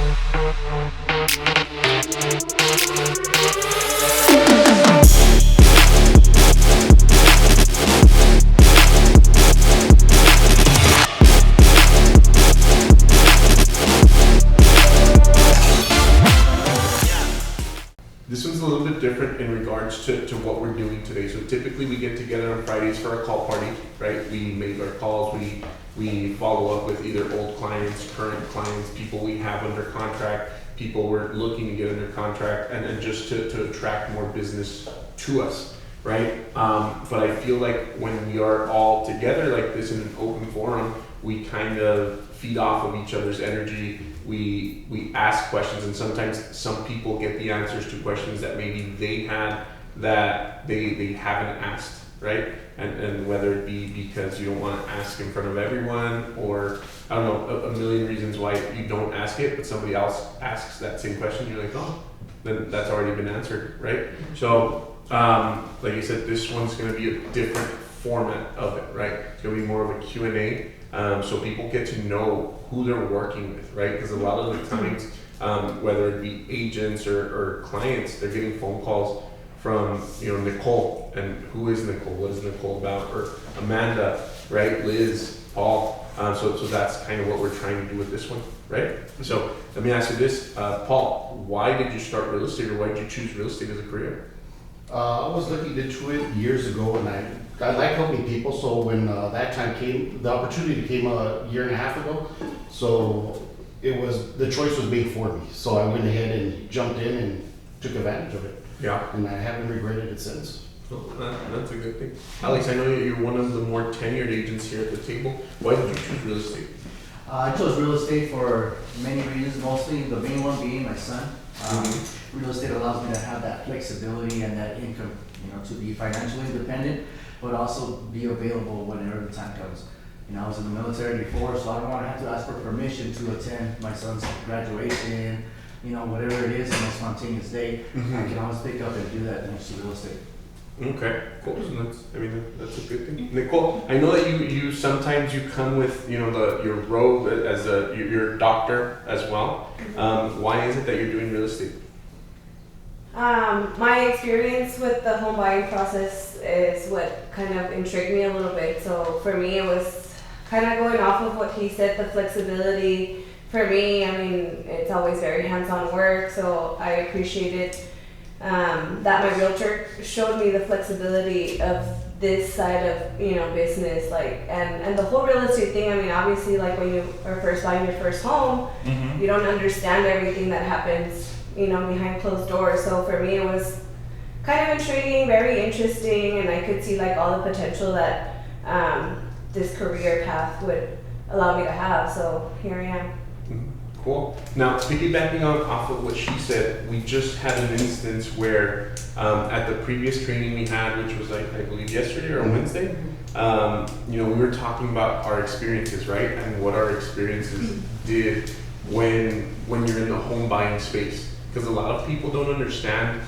This one's a little bit different in regards to what we're doing today. So typically we get together on Fridays for a call party, right? We make our calls, we follow up with either old clients, current clients, people we have under contract, people we're looking to get under contract, and just to attract more business to us, right? But I feel like when we are all together like this in an open forum, we kind of feed off of each other's energy. We ask questions, and sometimes some people get the answers to questions that maybe they had that they haven't asked, right? And whether it be because you don't want to ask in front of everyone, or I don't know, a million reasons why you don't ask it, but somebody else asks that same question, you're like, oh, then that's already been answered, right? So, like you said, this one's going to be a different format of it, right? It's going to be more of a Q&A. So people get to know who they're working with, right? Because a lot of the times, whether it be agents or clients, they're getting phone calls from, Nicole. And who is Nicole? What is Nicole about? Or Amanda, right? Liz, Paul. So that's kind of what we're trying to do with this one, right? So let me ask you this, Paul, why did you start real estate, or why did you choose real estate as a career? I was looking into it years ago, and I like helping people. So when that time came, the opportunity came a year and a half ago. So the choice was made for me. So I went ahead and jumped in and took advantage of it. Yeah. And I haven't regretted it since. Well, that's a good thing. Alex, I know you're one of the more tenured agents here at the table. Why did you choose real estate? I chose real estate for many reasons, mostly the main one being my son. Real estate allows me to have that flexibility and that income, to be financially independent, but also be available whenever the time comes. I was in the military before, so I don't want to have to ask for permission to attend my son's graduation, whatever it is on a spontaneous day. I can always pick up and do that next to real estate. Okay, cool. So that's a good thing. Nicole, I know that you sometimes you come with your robe as your doctor as well. Why is it that you're doing real estate? My experience with the home buying process is what kind of intrigued me a little bit. So for me, it was kind of going off of what he said, the flexibility. For me, it's always very hands-on work, so I appreciated that my realtor showed me the flexibility of this side of business, and the whole real estate thing. Obviously, when you are first buying your first home, you don't understand everything that happens behind closed doors. So for me, it was kind of intriguing, very interesting, and I could see all the potential that this career path would allow me to have. So here I am. Cool. Now, piggybacking off of what she said, we just had an instance where at the previous training we had, which was I believe yesterday or Wednesday, we were talking about our experiences, right? And what our experiences did when you're in the home buying space. Because a lot of people don't understand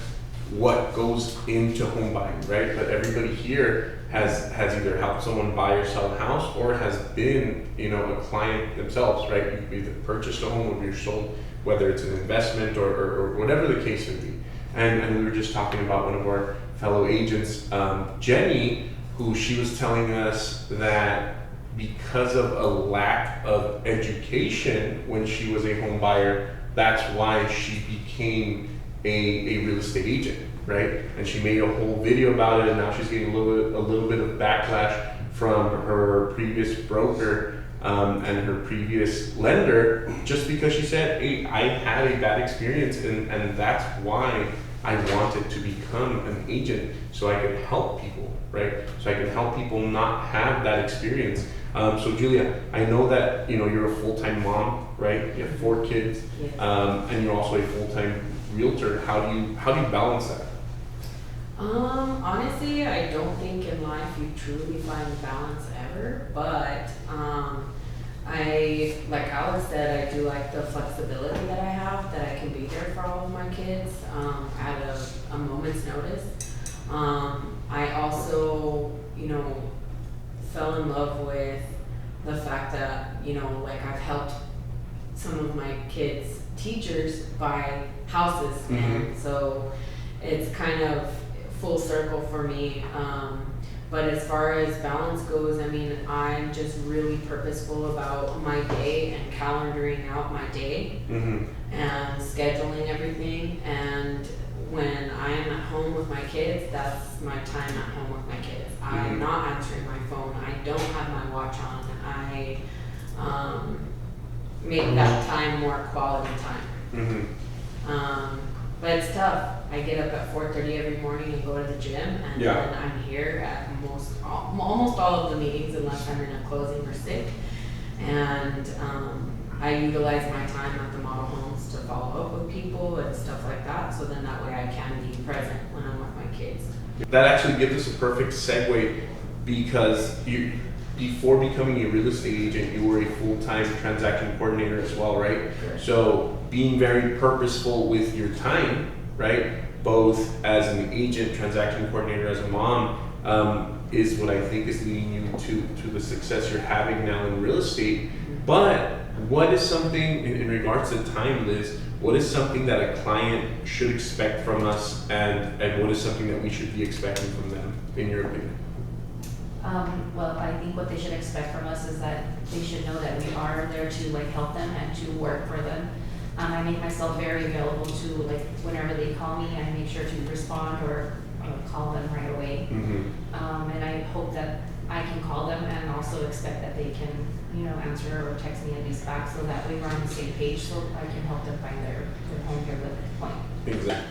what goes into home buying, right? But everybody here has either helped someone buy or sell a house, or has been, a client themselves, right? You've either purchased a home or you're sold, whether it's an investment or whatever the case may be. And we were just talking about one of our fellow agents, Jenny, who she was telling us that because of a lack of education when she was a home buyer, that's why she became a real estate agent, right? And she made a whole video about it, and now she's getting a little bit of backlash from her previous broker and her previous lender, just because she said, hey, I had a bad experience, and that's why I wanted to become an agent, so I could help people, right? So I can help people not have that experience. So Julia, I know that you're a full-time mom, right? You have 4 kids, Yes. And you're also a full-time realtor. How do you balance that? Honestly, I don't think in life you truly find balance ever, but I, like Alex said, I do like the flexibility that I have, that I can be there for all of my kids at a moment's notice. I also, fell in love with the fact that, I've helped some of my kids' teachers buy houses, Mhm. and so it's kind of full circle for me. But as far as balance goes, I mean, I'm just really purposeful about my day and calendaring out my day Mhm. and scheduling everything. And when I am at home with my kids, that's my time at home with my kids. I'm Mhm. not answering my phone. I don't have my watch on. I make that time more quality time. Mhm. But it's tough. I get up at 4:30 every morning and go to the gym, and Yeah. then I'm here at almost all of the meetings unless I'm in a closing or sick. And I utilize my time at the model homes to follow up with people and stuff like that, so then that way I can be present when I'm with my kids. That actually gives us a perfect segue because before becoming a real estate agent, you were a full-time transaction coordinator as well, right? Correct. So being very purposeful with your time, right? Both as an agent, transaction coordinator, as a mom, is what I think is leading you to the success you're having now in real estate. But what is something in regards to time, Liz? What is something that a client should expect from us, and what is something that we should be expecting from them, in your opinion? Well, I think what they should expect from us is that they should know that we are there to like help them and to work for them. I make myself very available to like whenever they call me, I make sure to respond or call them right away. Mm-hmm. And I hope that I can call them and also expect that they can, answer or text me at least back so that we are on the same page so I can help them find their home here with point. Exactly.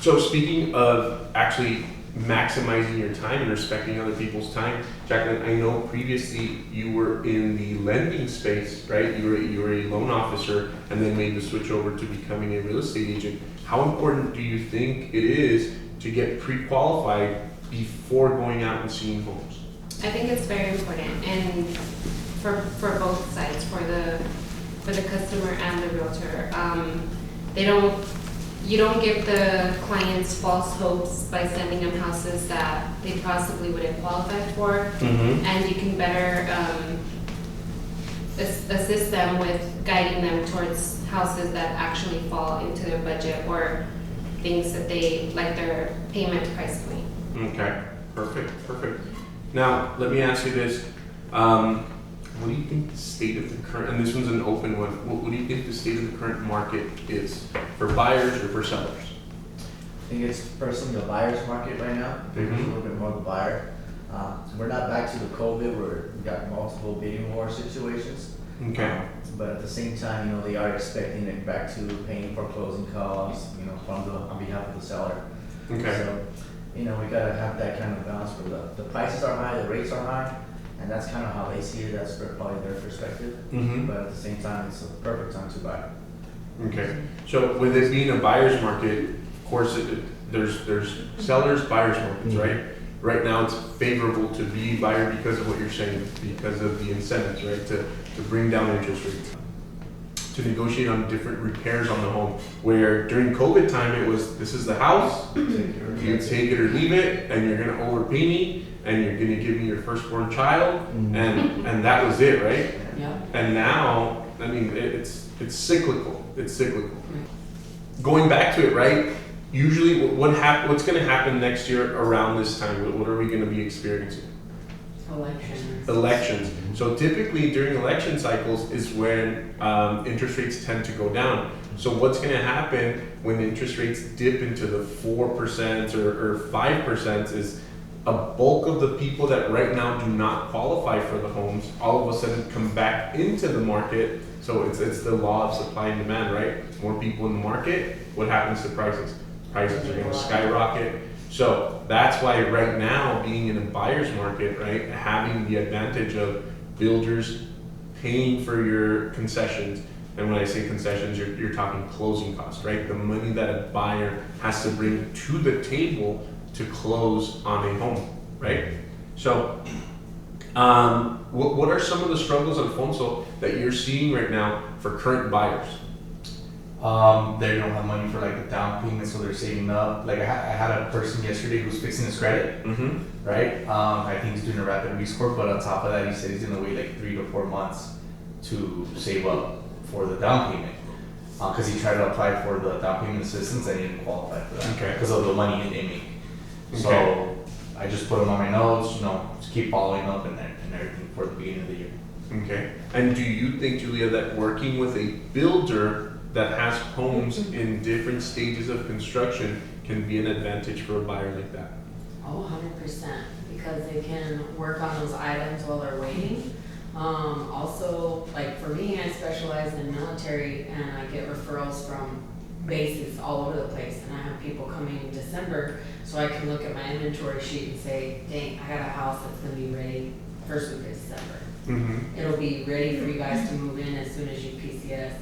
So speaking of actually maximizing your time and respecting other people's time, Jacqueline, I know previously you were in the lending space, right? You were a loan officer and then made the switch over to becoming a real estate agent. How important do you think it is to get pre-qualified before going out and seeing homes? I think it's very important, and for both sides, for the customer and the realtor. You don't give the clients false hopes by sending them houses that they possibly wouldn't qualify for, Mm-hmm. and you can better assist them with guiding them towards houses that actually fall into their budget or things that they like their payment price point. Okay, perfect. Now, let me ask you this. What do you think the state of the current, and this one's an open one, what do you think the state of the current market is for buyers or for sellers? I think it's personally the buyer's market right now. I think it's a Mhm. little bit more the buyer. We're not back to the COVID where we got multiple bidding war situations. Okay. But at the same time, they are expecting it back to paying for closing costs, on behalf of the seller. Okay. So, we gotta have that kind of balance where the prices are high, the rates are high, and that's kind of how they see it. That's probably their perspective. Mm-hmm. But at the same time, it's a perfect time to buy. Okay. So with it being a buyer's market, of course, there's sellers, buyers markets, right? Right now, it's favorable to be a buyer because of what you're saying, because of the incentives, right? To bring down interest rates, to negotiate on different repairs on the home. Where during COVID time, it was, this is the house, you take it or leave it, and you're gonna overpay me, and you're gonna give me your firstborn child, and that was it, right? Yeah. And now, I mean, it's cyclical. It's cyclical. Going back to it, right? Usually, what's going to happen next year around this time? What are we going to be experiencing? Elections. So typically during election cycles is when interest rates tend to go down. So what's going to happen when interest rates dip into the 4% or 5% is a bulk of the people that right now do not qualify for the homes all of a sudden come back into the market. So it's the law of supply and demand, right? More people in the market, what happens to prices? Prices are going to skyrocket. So that's why right now, being in a buyer's market, right, having the advantage of builders paying for your concessions, and when I say concessions, you're talking closing costs, right? The money that a buyer has to bring to the table to close on a home, right? So, what are some of the struggles, Alfonso, that you're seeing right now for current buyers? They don't have money for like a down payment, so they're saving up. Like I had a person yesterday who's fixing his credit, Mm-hmm. right? I think he's doing a rapid rescore, but on top of that, he said he's gonna wait like 3 to 4 months to save up for the down payment. Because he tried to apply for the down payment assistance and he didn't qualify for that. Okay. Because of the money they make. Okay. So I just put him on my notes, just keep following up and everything for the beginning of the year. Okay. And do you think, Julia, that working with a builder that has homes in different stages of construction can be an advantage for a buyer like that? Oh, 100%, because they can work on those items while they're waiting. Also, like for me, I specialize in military and I get referrals from bases all over the place, and I have people coming in December, so I can look at my inventory sheet and say, dang, I got a house that's gonna be ready first week of December. Mm-hmm. It'll be ready for you guys to move in as soon as you PCS.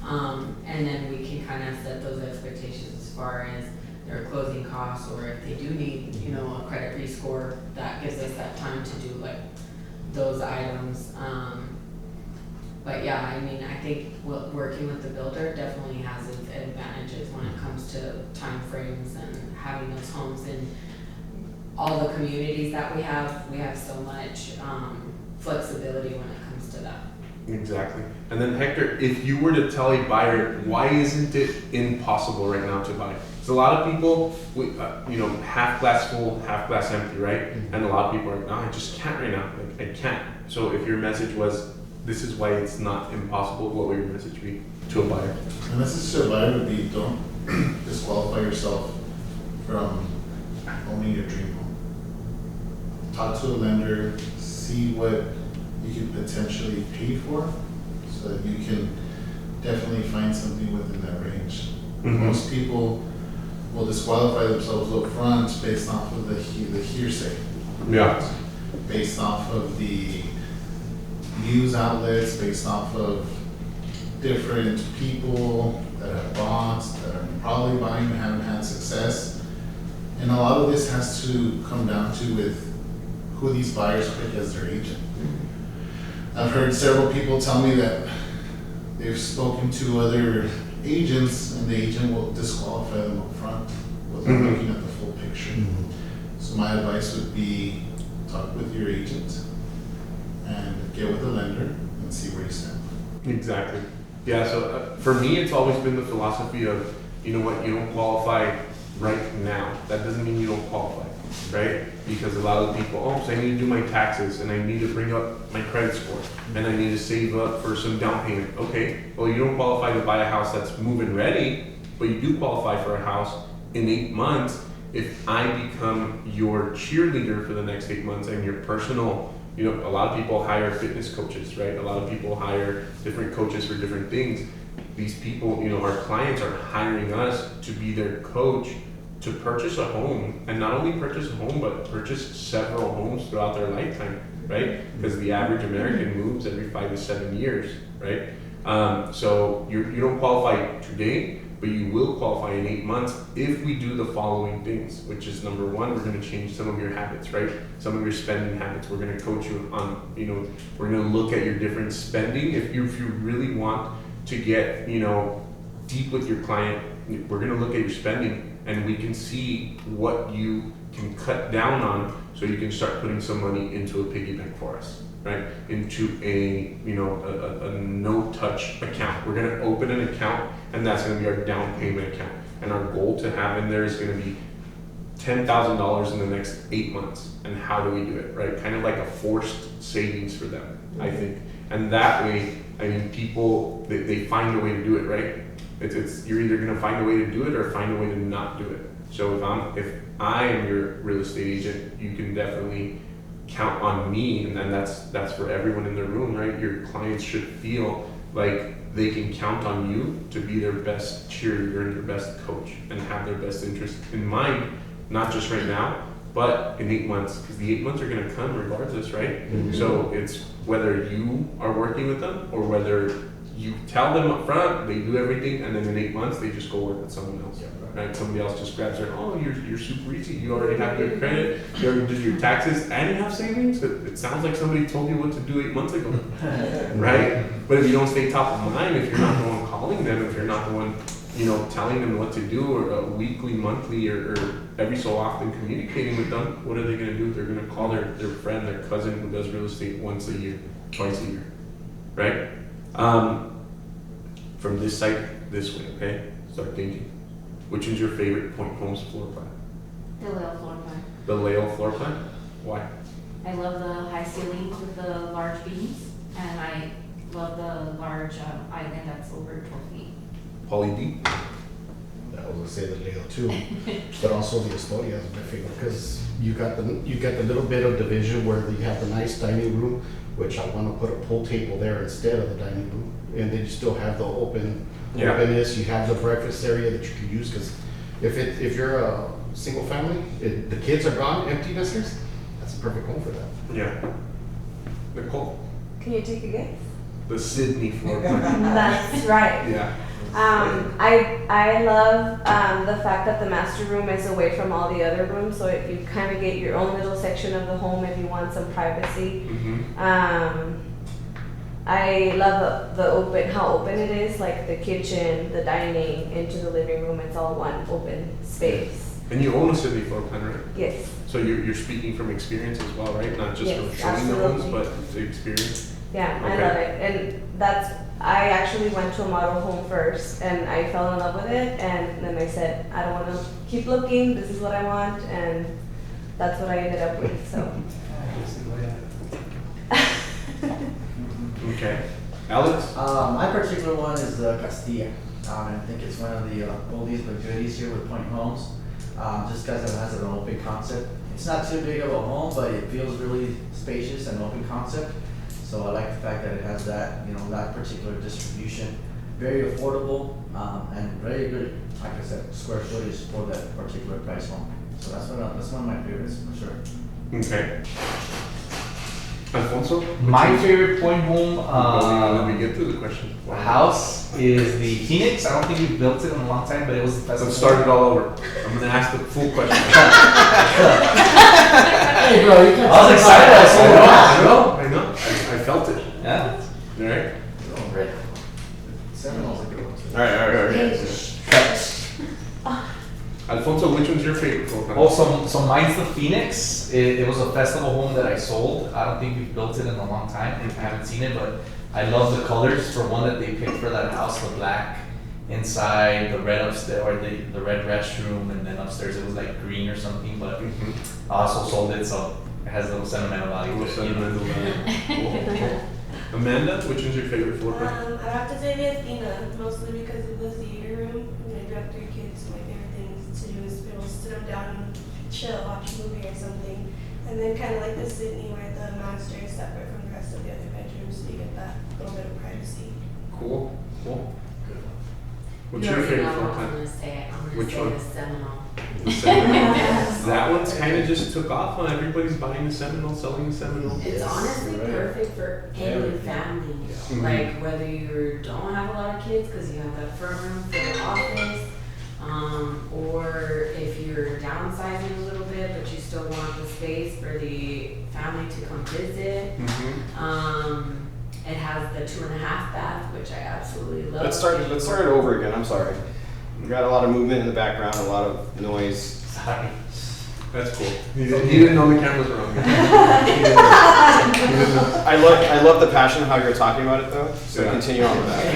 And then we can kind of set those expectations as far as their closing costs, or if they do need, a credit rescore, that gives us that time to do like those items. But yeah, I mean, I think working with the builder definitely has its advantages when it comes to timeframes and having those homes in all the communities that we have so much flexibility when it comes to that. Exactly. And then Hector, if you were to tell a buyer, why isn't it impossible right now to buy? Because a lot of people, half glass full, half glass empty, right? Mm-hmm. And a lot of people are like, no, I just can't right now. Like, I can't. So if your message was, this is why it's not impossible, what would your message be to a buyer? The message to a buyer would be, don't disqualify yourself from owning your dream home. Talk to a lender, see what you can potentially pay for, so that you can definitely find something within that range. Mm-hmm. Most people will disqualify themselves up front based off of the hearsay, Yeah. based off of the news outlets, based off of different people that have bought, that are probably buying and haven't had success. And a lot of this has to come down to with who these buyers pick as their agent. I've heard several people tell me that they've spoken to other agents and the agent will disqualify them up front without Mhm. looking at the full picture. So my advice would be talk with your agent and get with the lender and see where you stand. Exactly. Yeah, so for me, it's always been the philosophy of, you know what, you don't qualify right now. That doesn't mean you don't qualify, right? Because a lot of people, so I need to do my taxes and I need to bring up my credit score and I need to save up for some down payment. Okay, well, you don't qualify to buy a house that's move-in ready, but you do qualify for a house in 8 months if I become your cheerleader for the next 8 months and your personal, a lot of people hire fitness coaches, right? A lot of people hire different coaches for different things. These people, our clients are hiring us to be their coach to purchase a home, and not only purchase a home, but purchase several homes throughout their lifetime, right? Because the average American moves every 5 to 7 years, right? So you don't qualify today, but you will qualify in 8 months if we do the following things, which is number one, we're going to change some of your habits, right? Some of your spending habits. We're going to coach you on, we're going to look at your different spending. If you really want to get, deep with your client, we're going to look at your spending and we can see what you can cut down on so you can start putting some money into a piggy bank for us, right? Into a no-touch account. We're gonna open an account and that's gonna be our down payment account. And our goal to have in there is gonna be $10,000 in the next 8 months. And how do we do it, right? Kind of like a forced savings for them, I think. And that way, people, they find a way to do it, right? It's you're either gonna find a way to do it or find a way to not do it. So if I am your real estate agent, you can definitely count on me, and then that's for everyone in the room, right? Your clients should feel like they can count on you to be their best cheerleader and their best coach and have their best interest in mind, not just right now, but in 8 months, because the 8 months are gonna come regardless, right? Mm-hmm. So it's whether you are working with them or whether you tell them up front, they do everything, and then in 8 months, they just go work with someone else, right? Somebody else just grabs their, you're super easy, you already have good credit, you already did your taxes, and you have savings. It sounds like somebody told you what to do 8 months ago, right? But if you don't stay top of mind, if you're not the one calling them, if you're not the one, telling them what to do, or weekly, monthly, or every so often communicating with them, what are they gonna do? They're gonna call their friend, their cousin who does real estate once a year, twice a year, right? from this side this way, okay? Start thinking. Which is your favorite Point Homes floor plan? The little floor plan. The Leo floor plan? Why? I love the high ceilings with the large beams, and I love the large island that's over 12 feet. Pauly D? I was gonna say the Leo too, but also the Astoria is my favorite because you got the little bit of division where you have the nice dining room, which I want to put a pool table there instead of the dining room, and then you still have the openness. You have the breakfast area that you can use because if you're a single family, the kids are gone, empty nesters, that's a perfect home for that. Yeah. Nicole? Can you take a guess? The Sydney floor plan. That's right. Yeah. I love the fact that the master room is away from all the other rooms, so you kind of get your own little section of the home if you want some privacy. Mm-hmm. I love how open it is, like the kitchen, the dining, into the living room. It's all one open space. And you own a Sydney floor plan, right? Yes. So you're speaking from experience as well, right? Not just Yes, from showing the homes, absolutely. but the experience. Yeah, I Okay. love it, and I actually went to a model home first, and I fell in love with it, and then I said, I don't want to keep looking, this is what I want, and that's what I ended up with, so. Okay. Alex? My particular one is the Castilla. I think it's one of the oldies but goodies here with Point Homes, just because it has an open concept. It's not too big of a home, but it feels really spacious and open concept. So I like the fact that it has that, that particular distribution. Very affordable and very good, like I said, square footage for that particular price home. So that's one of my favorites for sure. Okay. Alfonso? My favorite Point Home Let me get to the question. house is the Phoenix. I don't think we've built it in a long time, but it was the best. Let's start it all over. I'm gonna ask the full question. Hey bro, you I was excited. I saw it. I know. I felt it. Yeah. All right. Seminole's a good one too. All right. Alfonso, which one's your favorite floor plan? Oh, so mine's the Phoenix. It was a festival home that I sold. I don't think we've built it in a long time. I haven't seen it, but I love the colors. For one that they picked for that house, the black inside, the red upstairs, or the red restroom, and then upstairs it was like green or something. But I also sold it, so it has a little sentimental value. Little to it, sentimental value. Cool. Amanda, which one's your favorite floor plan? I have to say the Athena, mostly because of the theater room. And I do have 3 kids, so my favorite things to do is be able to sit them down and chill, watch a movie or something. And then kind of like the Sydney where the master is separate from the rest of the other bedrooms, so you get that little bit of privacy. Cool. Cool. What's You your already favorite know floor what I'm plan? gonna say. I'm gonna Which say one? the Seminole. The Seminole. That one's kind of just took off. Huh? Everybody's buying the Seminole, selling the Seminole. It's honestly right. perfect for any Everything. family. Mhm. Like whether you don't have a lot of kids because you have that front room for the office, or if you're downsizing a little bit but you still want the space for the family to come visit. Mm-hmm. It has the 2.5 bath, which I absolutely love. Let's start it over again. I'm sorry. We got a lot of movement in the background, a lot of noise. Sorry. That's cool. He didn't know the cameras were on. I love the passion of how you're talking about it though. So Yeah. continue on with that.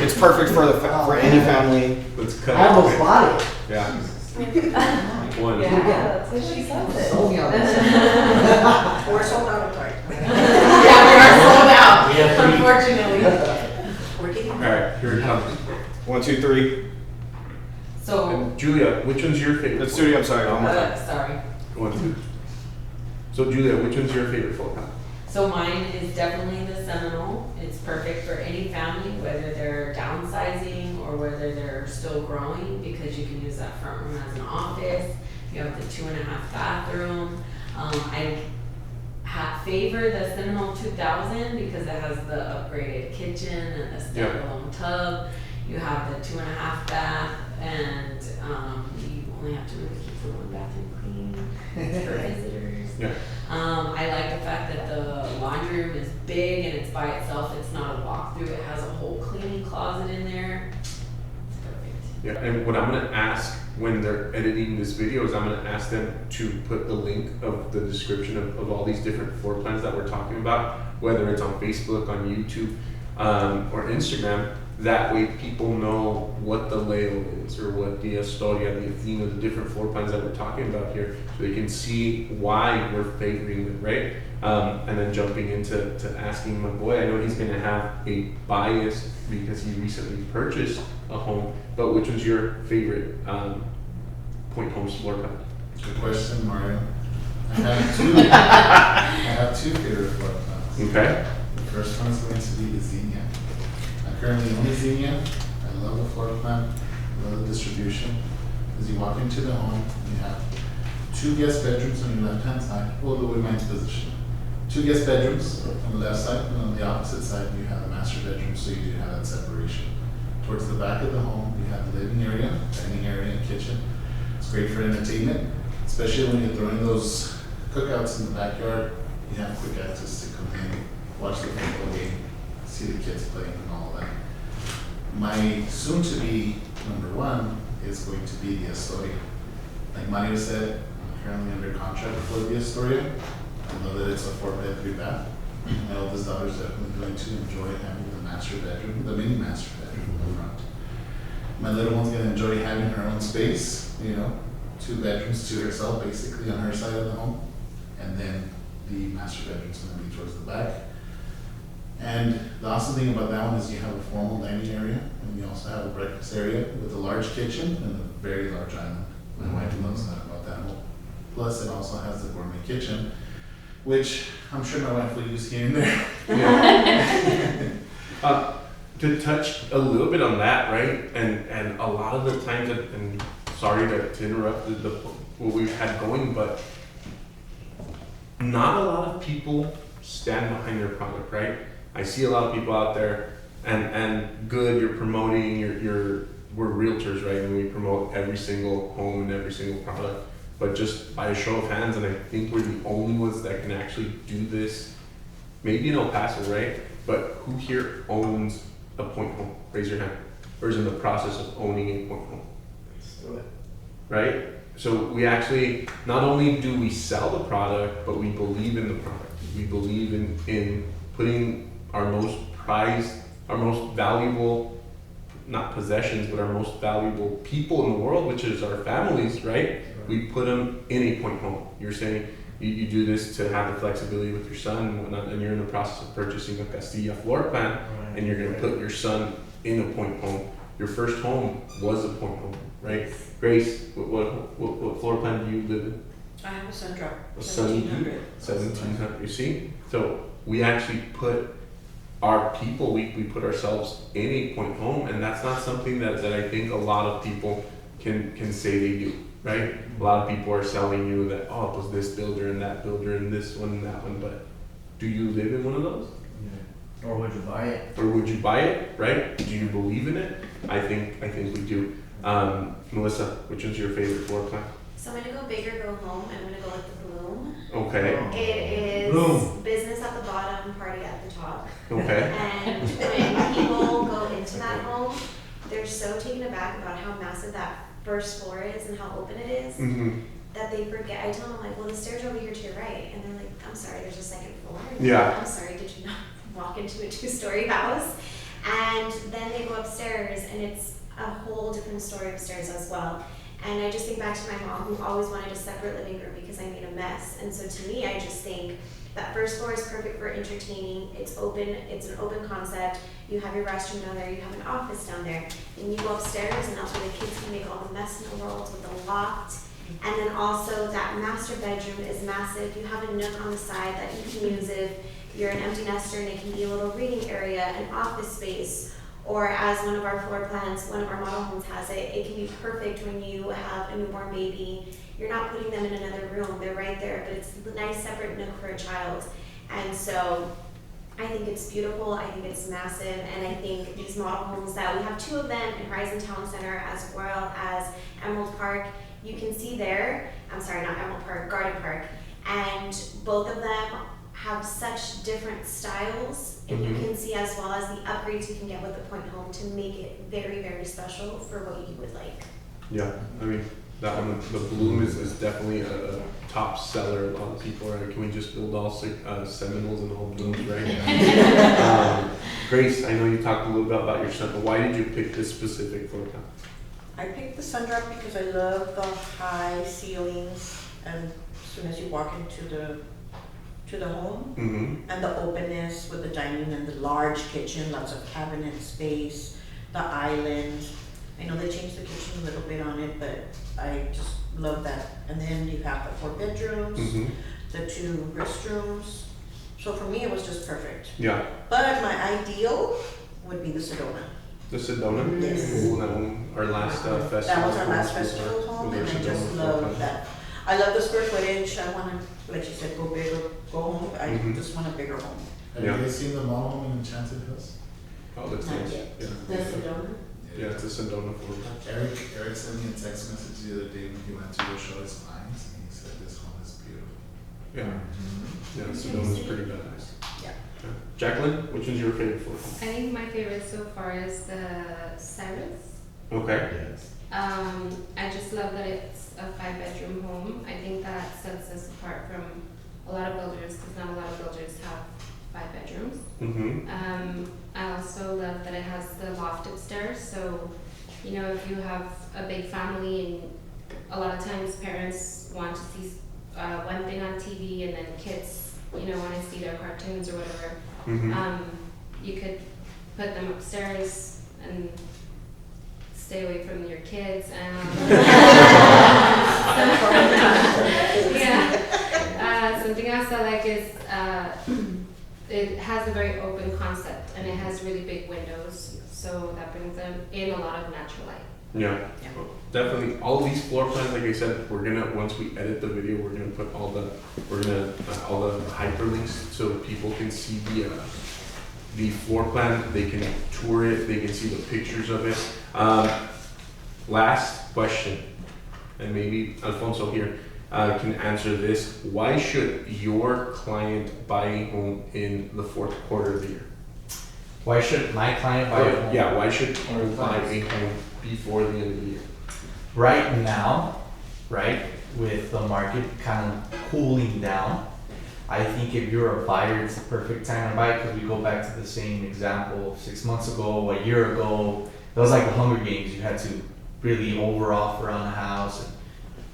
It's perfect for any family. Let's cut. I almost bought it. Yeah. One. Yeah, that's what she said. Sold me on this. We're sold out of part. Yeah, we are sold out, We have 3. unfortunately. We're getting All right, here it comes. 1, 2, 3. So, And Julia, which one's your favorite? Let's do it. I'm sorry. One more time. sorry. 1, 2. So Julia, which one's your favorite floor plan? So mine is definitely the Seminole. It's perfect for any family, whether they're downsizing or whether they're still growing, because you can use that front room as an office. You have the 2.5 bathroom. I favor the Seminole 2000 because it has the upgraded kitchen and the standalone tub. You have the 2.5 bath, and you only have to really keep the 1 bathroom clean for visitors. Yeah. I like the fact that the laundry room is big and it's by itself. It's not a walkthrough. It has a whole cleaning closet in there. It's perfect. Yeah, and what I'm gonna ask when they're editing this video is I'm gonna ask them to put the link of the description of all these different floor plans that we're talking about, whether it's on Facebook, on YouTube. or Instagram. That way people know what the layout is or what the historia, the theme of the different floor plans that we're talking about here, so they can see why we're favoring them, right? And then jumping into asking my boy, I know he's gonna have a bias because he recently purchased a home, but which was your favorite Point Homes floor plan? Good question, Mario. I have two favorite floor plans. Okay. The first one is going to be the Xenia. I currently own a Xenia. I love the floor plan, I love the distribution. As you walk into the home, you have 2 guest bedrooms on your left-hand side, well, the women's position. 2 guest bedrooms on the left side, and on the opposite side, you have the master bedroom, so you do have that separation. Towards the back of the home, you have the living area, dining area, and kitchen. It's great for entertainment, especially when you're throwing those cookouts in the backyard. You have quick access to come in, watch the football game, see the kids playing and all that. My soon-to-be number 1 is going to be the Astoria. Like Mario said, I'm currently under contract for the Astoria. I know that it's a 4-bed, 3-bath. My oldest daughter is definitely going to enjoy having the master bedroom, the mini master bedroom in the front. My little one's going to enjoy having her own space, 2 bedrooms to herself basically on her side of the home. And then the master bedroom's going to be towards the back. And the awesome thing about that one is you have a formal dining area, and you also have a breakfast area with a large kitchen and a very large island. My wife loves that about that home. Plus, it also has the gourmet kitchen, which I'm sure my wife will use here and there. Yeah. To touch a little bit on that, right? And a lot of the times, and sorry to interrupt what we've had going, but not a lot of people stand behind their product, right? I see a lot of people out there, and good, you're promoting, we're realtors, right? And we promote every single home and every single product. But just by a show of hands, and I think we're the only ones that can actually do this, maybe in El Paso, right? But who here owns a Point Home? Raise your hand. Or is in the process of owning a Point Home? Let's do it. Right? So we actually, not only do we sell the product, but we believe in the product. We believe in putting our most prized, our most valuable, not possessions, but our most valuable people in the world, which is our families, right? We put them in a Point Home. You're saying you do this to have the flexibility with your son and whatnot, and you're in the process of purchasing a Castilla floor plan, Right. and you're going to put your son in a Point Home. Your first home was a Point Home, right? Grace, what floor plan do you live in? I have a Sundrop, A 1700. 1700. You see, so we actually put our people, we put ourselves in a Point Home, and that's not something that I think a lot of people can say they do, right? A lot of people are selling you that, oh, it was this builder and that builder and this one and that one, but do you live in one of those? Yeah. Or would you buy it? Or would you buy it, right? Do you believe in it? I think we do. Melissa, which is your favorite floor plan? So I'm gonna go big or go home. I'm gonna go with the Bloom. Okay, It is Bloom. business at the bottom, party at the top. okay. And when people go into that home, they're so taken aback about how massive that first floor is and how open it is Mm-hmm. that they forget. I tell them, like, well, the stairs are over here to your right. And they're like, I'm sorry, there's a second floor. And Yeah. I'm like, I'm sorry, did you not walk into a 2-story house? And then they go upstairs and it's a whole different story upstairs as well. And I just think back to my mom who always wanted a separate living room because I made a mess. And so to me, I just think that first floor is perfect for entertaining. It's open, it's an open concept. You have your restroom down there, you have an office down there. And you go upstairs and that's where the kids can make all the mess in the world with a loft. And then also that master bedroom is massive. You have a nook on the side that you can use if you're an empty nester and it can be a little reading area, an office space. Or as one of our floor plans, one of our model homes has it, it can be perfect when you have a newborn baby. You're not putting them in another room, they're right there, but it's a nice separate nook for a child. And so I think it's beautiful, I think it's massive, and I think these model homes that we have 2 of them in Horizon Town Center as well as Emerald Park, you can see there, I'm sorry, not Emerald Park, Garden Park, and both of them have such different styles, and you can see as well as the upgrades you can get with the Point Home to make it very, very special for what you would like. Yeah, I mean, That one, the bloom is definitely a top seller. A lot of people are like, can we just build all Seminoles and all blooms, right? Grace, I know you talked a little bit about your son, but why did you pick this specific floor plan? I picked the Sundrop because I love the high ceilings, and as soon as you walk into the home, Mm-hmm. and the openness with the dining and the large kitchen, lots of cabinet space, the island. I know they changed the kitchen a little bit on it, but I just love that. And then you have the 4 bedrooms, Mm-hmm. the 2 restrooms. So for me, it was just perfect. Yeah. But my ideal would be the Sedona. The Sedona? Yes. Ooh, that one, our last festival. That was our last home, festival home, and was our I just Sedona love floor plan. that. I love the square footage. I want to, like you said, go big or go home. I Mhm. just want a bigger home. Have Yeah. you guys seen the model home in Enchanted Hills? Oh, that's Not nice. yet. Yeah. The Sedona? Yeah, it's a Sedona floor plan. Eric sent me a text message the other day when he went to go show his clients, and he said this home is beautiful. Yeah. Yeah, Sedona's pretty badass. Yeah. Yeah. Jacqueline, which one's your favorite floor I think my favorite so far is the Cyrus. plan? Okay. Yes. I just love that it's a 5-bedroom home. I think that sets us apart from a lot of builders, because not a lot of builders have 5 bedrooms. Mm-hmm. I also love that it has the loft upstairs, so, you know, if you have a big family and a lot of times parents want to see one thing on TV and then kids, you know, want to see their cartoons or whatever, Mm-hmm. you could put them upstairs and stay away from your kids and yeah. Something else I like is it has a very open concept and it has really big windows, so that brings them in a lot of natural light. Yeah. Yeah. Well, definitely. All these floor plans, like I said, we're gonna, once we edit the video, we're gonna put all the hyperlinks so people can see the floor plan. They can tour it. They can see the pictures of it. Last question, and maybe Alfonso here can answer this. Why should your client buy a home in the fourth quarter of the year? Why should my client buy a home? Yeah, why should you buy a home before the end of the year? Right now, right, with the market kind of cooling down, I think if you're a buyer, it's the perfect time to buy, because we go back to the same example 6 months ago, a year ago. It was like the Hunger Games. You had to really over offer on a house and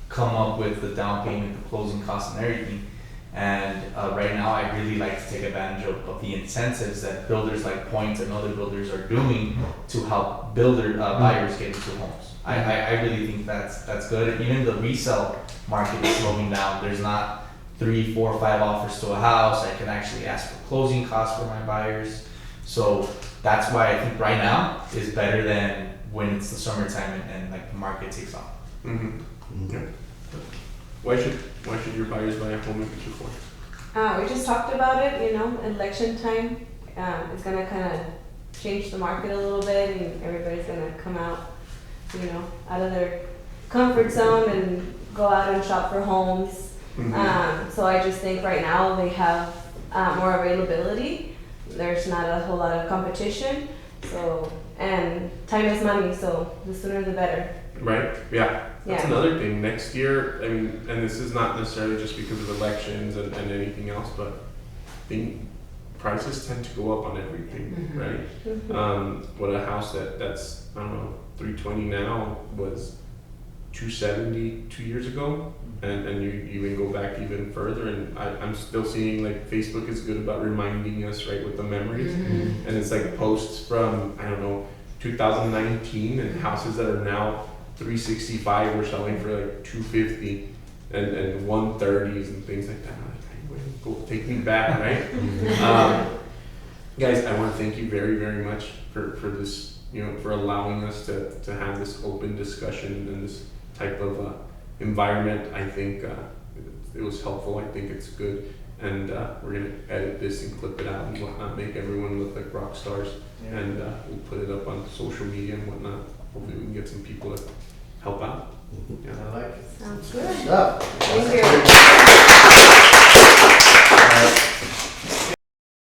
come up with the down payment, the closing costs and everything. And right now, I really like to take advantage of the incentives that builders like Point and other builders are doing to help buyers get into homes. I really think that's good. Even the resale market is slowing down. There's not 3, 4, 5 offers to a house. I can actually ask for closing costs for my buyers. So that's why I think right now is better than when it's the summertime and like the market takes off. Mm-hmm. Yeah. Why should your buyers buy a home in Q4? We just talked about it, you know, election time. It's gonna kind of change the market a little bit, and everybody's gonna come out, you know, out of their comfort zone and go out and shop for homes. Mm-hmm. So I just think right now they have more availability. There's not a whole lot of competition. So, and time is money, so the sooner the better. Right? Yeah. That's Yeah. another thing. Next year, I mean, and this is not necessarily just because of elections and anything else, but I think prices tend to go up on everything, Mhm. right? Mhm. What a house that's, I don't know, 320 now was 270 2 years ago. And you even go back even further, and I'm still seeing like Facebook is good about reminding us, right, with the memories. Mhm. And it's like posts from, I don't know, 2019, and houses that are now 365 were selling for like 250 and 130s and things like that. I'm like, hey, wait, go take me back, right? Guys, I want to thank you very, very much for this, you know, for allowing us to have this open discussion and this type of environment. I think it was helpful. I think it's good. And we're going to edit this and clip it out and whatnot, make everyone look like rock stars. Yeah. And we'll put it up on social media and whatnot. Hopefully we can get some people to help out. Yeah. I like it. Sounds good. Stuff. Thank you.